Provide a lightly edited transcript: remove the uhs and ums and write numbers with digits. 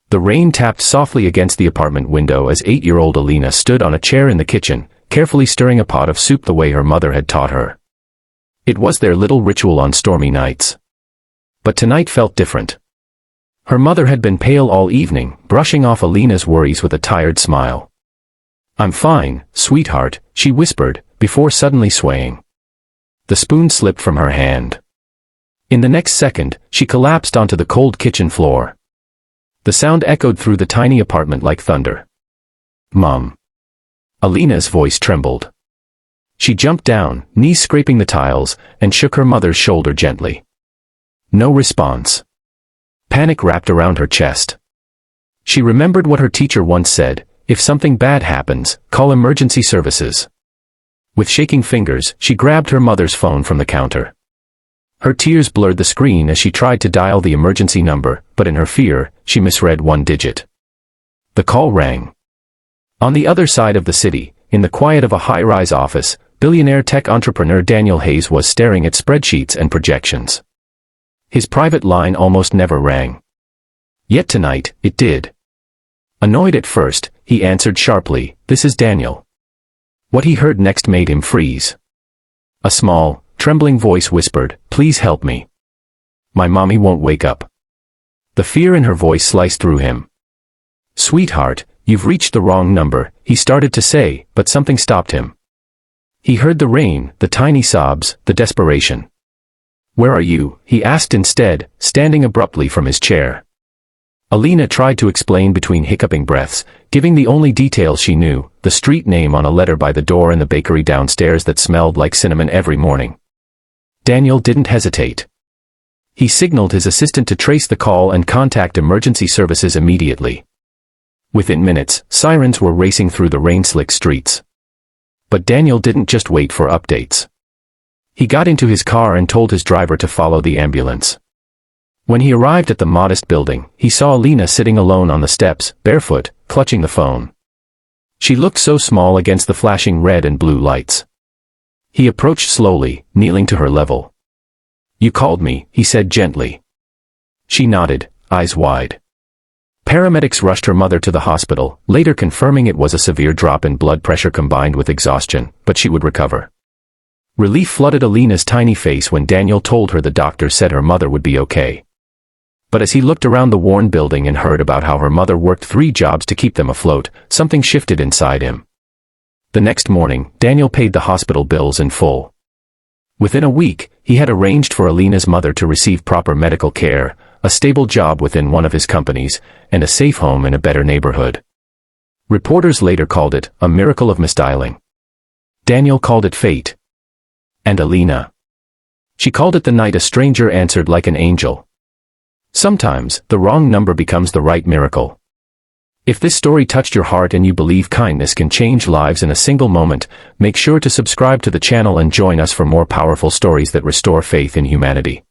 The rain tapped softly against the apartment window as 8-year-old Alina stood on a chair in the kitchen, carefully stirring a pot of soup the way her mother had taught her. It was their little ritual on stormy nights. But tonight felt different. Her mother had been pale all evening, brushing off Alina's worries with a tired smile. "I'm fine, sweetheart," she whispered, before suddenly swaying. The spoon slipped from her hand. In the next second, she collapsed onto the cold kitchen floor. The sound echoed through the tiny apartment like thunder. "Mom." Alina's voice trembled. She jumped down, knees scraping the tiles, and shook her mother's shoulder gently. No response. Panic wrapped around her chest. She remembered what her teacher once said, "If something bad happens, call emergency services." With shaking fingers, she grabbed her mother's phone from the counter. Her tears blurred the screen as she tried to dial the emergency number, but in her fear, she misread one digit. The call rang. On the other side of the city, in the quiet of a high-rise office, billionaire tech entrepreneur Daniel Hayes was staring at spreadsheets and projections. His private line almost never rang. Yet tonight, it did. Annoyed at first, he answered sharply, "This is Daniel." What he heard next made him freeze. A small, trembling voice whispered, "Please help me. My mommy won't wake up." The fear in her voice sliced through him. "Sweetheart, you've reached the wrong number," he started to say, but something stopped him. He heard the rain, the tiny sobs, the desperation. "Where are you?" he asked instead, standing abruptly from his chair. Alina tried to explain between hiccuping breaths, giving the only details she knew, the street name on a letter by the door and the bakery downstairs that smelled like cinnamon every morning. Daniel didn't hesitate. He signaled his assistant to trace the call and contact emergency services immediately. Within minutes, sirens were racing through the rain-slick streets. But Daniel didn't just wait for updates. He got into his car and told his driver to follow the ambulance. When he arrived at the modest building, he saw Alina sitting alone on the steps, barefoot, clutching the phone. She looked so small against the flashing red and blue lights. He approached slowly, kneeling to her level. "You called me," he said gently. She nodded, eyes wide. Paramedics rushed her mother to the hospital, later confirming it was a severe drop in blood pressure combined with exhaustion, but she would recover. Relief flooded Alina's tiny face when Daniel told her the doctor said her mother would be okay. But as he looked around the worn building and heard about how her mother worked 3 jobs to keep them afloat, something shifted inside him. The next morning, Daniel paid the hospital bills in full. Within a week, he had arranged for Alina's mother to receive proper medical care, a stable job within one of his companies, and a safe home in a better neighborhood. Reporters later called it a miracle of misdialing. Daniel called it fate. And Alina? She called it the night a stranger answered like an angel. Sometimes, the wrong number becomes the right miracle. If this story touched your heart and you believe kindness can change lives in a single moment, make sure to subscribe to the channel and join us for more powerful stories that restore faith in humanity.